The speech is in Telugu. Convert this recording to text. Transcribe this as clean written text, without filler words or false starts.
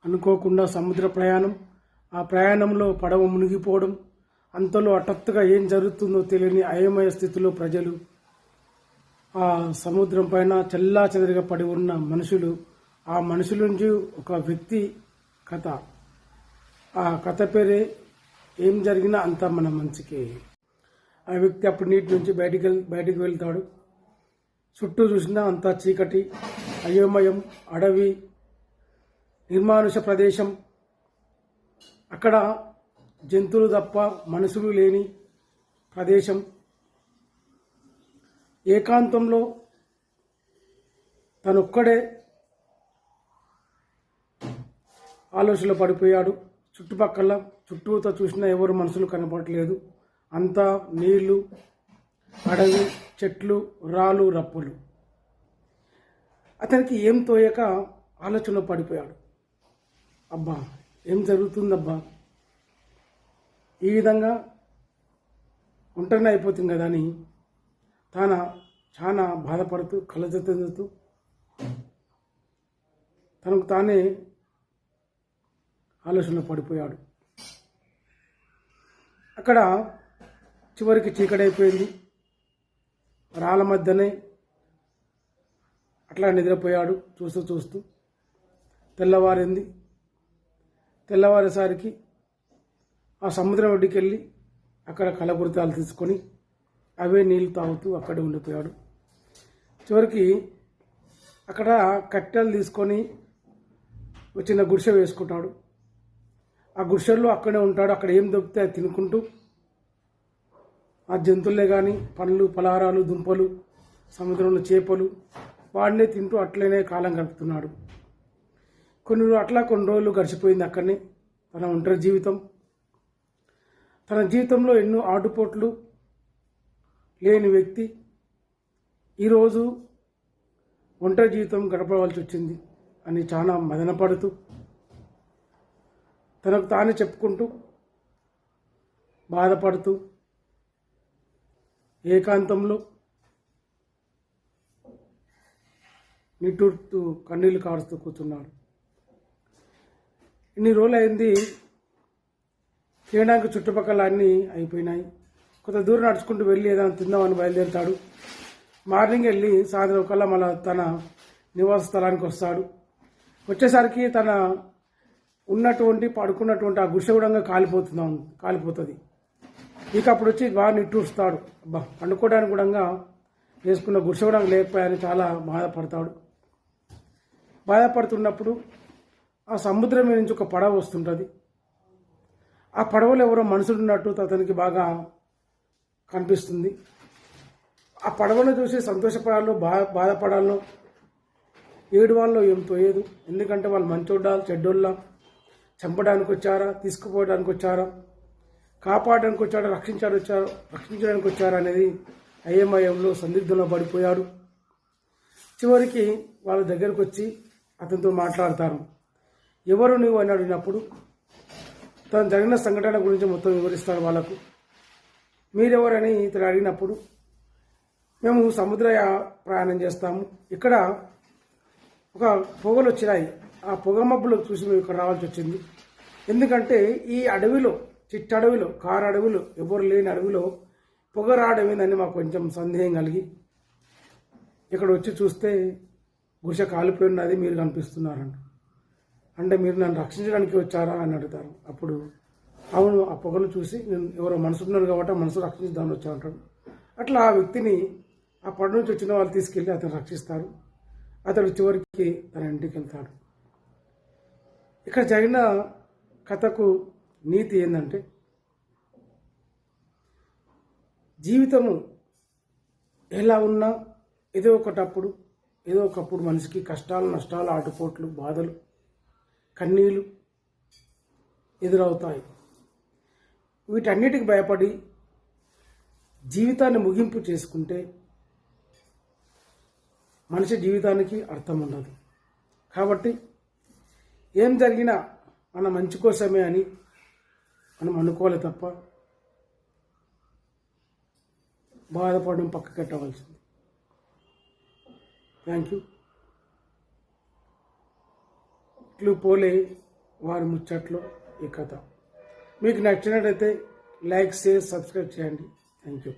అనుకోకుండా సముద్ర ప్రయాణం, ఆ ప్రయాణంలో పడవ మునిగిపోవడం, అంతలో హఠాత్తుగా ఏం జరుగుతుందో తెలియని అయోమయ స్థితిలో ప్రజలు, ఆ సముద్రం పైన చెల్లాచెదరిగా పడి ఉన్న మనుషులు, ఆ మనుషుల నుంచి ఒక వ్యక్తి కథ. ఆ కథ పేరే ఏం జరిగినా అంతా మన మంచికే. ఆ వ్యక్తి అప్పుడు నీటి నుంచి బయటికి వెళ్తాడు. చుట్టూ చూసినా అంతా చీకటి, అయోమయం, అడవి, నిర్మానుష ప్రదేశం. అక్కడ జంతువులు తప్ప మనుషులు లేని ప్రదేశం. ఏకాంతంలో తనొక్కడే ఆలోచనలో పడిపోయాడు. చుట్టూతో చూసినా ఎవరు మనుషులు కనపడట్లేదు. అంతా నీళ్లు, అడవి, చెట్లు, రాళ్ళు, రప్పులు. అతనికి ఏం తోయక ఆలోచనలో పడిపోయాడు. అబ్బా, ఏం జరుగుతుందబ్బా, ఈ విధంగా ఒంటరిని అయిపోతుంది కదా అని చాలా బాధపడుతూ కలజెత్తుతూ తనకు తానే ఆలోచనలో పడిపోయాడు. అక్కడ చివరికి చీకటైపోయింది. రాళ్ళ మధ్యనే అట్లా నిద్రపోయాడు. చూస్తూ తెల్లవారింది. తెల్లవారేసరికి ఆ సముద్రం ఒడ్డుకి వెళ్ళి అక్కడ కలబురతాలు తీసుకొని అవే నీళ్లు తాగుతూ అక్కడే ఉండిపోయాడు. చివరికి అక్కడ కట్టెలు తీసుకొని చిన్న గుడిసె వేసుకుంటాడు. ఆ గుడిసెల్లో అక్కడే ఉంటాడు. అక్కడ ఏం దొరికితే అది తినుకుంటూ ఆ జంతువులే కానీ పండ్లు, పలహారాలు, దుంపలు, సముద్రంలో చేపలు వాడినే తింటూ అట్లనే కాలం గడుపుతున్నాడు. కొన్ని రోజులు గడిచిపోయింది అక్కడనే తన ఒంటరి జీవితం. తన జీవితంలో ఎన్నో ఆటుపోట్లు లేని వ్యక్తి ఈరోజు ఒంటరి జీవితం గడపవలసి వచ్చింది అని చాలా మదనపడుతూ తనకు తానే చెప్పుకుంటూ బాధపడుతూ ఏకాంతంలో నిట్టూరుతూ కన్నీళ్లు కారుస్తూ కూర్చున్నాడు. ఇన్ని రోజులు అయింది. తినడానికి చుట్టుపక్కల అన్నీ అయిపోయినాయి. కొంత దూరం నడుచుకుంటూ వెళ్ళి ఏదైనా తిందామని బయలుదేరుతాడు. మార్నింగ్ వెళ్ళి సాయంత్రం కల్లా మళ్ళీ తన నివాస స్థలానికి వస్తాడు. వచ్చేసరికి తన పడుకున్నటువంటి ఆ గుడిసె కూడా కాలిపోతుంది. ఇక అప్పుడు వచ్చి బాగా నిట్టూరుస్తాడు. అబ్బా, పండుకోవడానికి కూడా వేసుకున్న గుడిసె కూడా లేకపోయాని చాలా బాధపడతాడు. బాధపడుతున్నప్పుడు ఆ సముద్రం నుంచి ఒక పడవ వస్తుంటుంది. ఆ పడవలో ఎవరో మనుషులు ఉన్నట్టు అతనికి బాగా కనిపిస్తుంది. ఆ పడవను చూసి సంతోషపడాలో బాధపడాలో ఏడువాళ్ళలో ఏం తోయదు. ఎందుకంటే వాళ్ళు మంచోళ్ళ చెడ్డోళ్ళ, చంపడానికి వచ్చారా, తీసుకుపోవడానికి వచ్చారా, కాపాడడానికి వచ్చారా, రక్షించడానికి వచ్చారా అనేది అయోమయంలో సందిగ్ధంలో పడిపోయాడు. చివరికి వాళ్ళ దగ్గరకు వచ్చి అతనితో మాట్లాడతారు. ఎవరు నువ్వు అని అడిగినప్పుడు తను జరిగిన సంఘటన గురించి మొత్తం వివరిస్తాడు వాళ్ళకు. మీరెవరని ఇతను అడిగినప్పుడు మేము సముద్ర ప్రయాణం చేస్తాము, ఇక్కడ ఒక పొగలు వచ్చినాయి, ఆ పొగ మబ్బులు చూసి మేము ఇక్కడ రావాల్సి వచ్చింది. ఎందుకంటే ఈ అడవిలో, చిట్టడవిలో, కారు అడవిలో, ఎవరు లేని అడవిలో పొగ రావడం ఏందని మాకు కొంచెం సందేహం కలిగి ఇక్కడ వచ్చి చూస్తే గుడిసె కాలిపోయి ఉన్నది, మీరు కనిపిస్తున్నారంట. అంటే మీరు నన్ను రక్షించడానికి వచ్చారా అని అడుగుతారు. అప్పుడు అవును, ఆ పొగలు చూసి నేను ఎవరో మనసు ఉన్నారు కాబట్టి ఆ మనసు రక్షించడానికి వచ్చా అంటాడు. అట్లా ఆ వ్యక్తిని ఆ పడ నుంచి వచ్చిన వాళ్ళు తీసుకెళ్ళి అతను రక్షిస్తారు. అతడు చివరికి తన ఇంటికి వెళ్తాడు. ఇక్కడ జరిగిన కథకు నీతి ఏంటంటే, జీవితము ఎలా ఉన్నా ఏదో ఒకప్పుడు మనిషికి కష్టాలు, నష్టాలు, ఆటుపోట్లు, బాధలు, కన్నీళ్ళు ఎదురవుతాయి. వీటన్నిటికి భయపడి జీవితాన్ని ముగింపు చేసుకుంటే మనిషి జీవితానికి అర్థం ఉండదు. కాబట్టి ఏం జరిగినా మన మంచి కోసమే అని మనం అనుకోవాలి తప్ప బాధపడడం పక్కకెట్టవలసింది. Thank you. ఇట్లు పోలే వారి ముచ్చట్లో ఈ కథ. మీకు నచ్చినట్లయితే లైక్, షేర్, సబ్స్క్రైబ్ చేయండి. Thank you.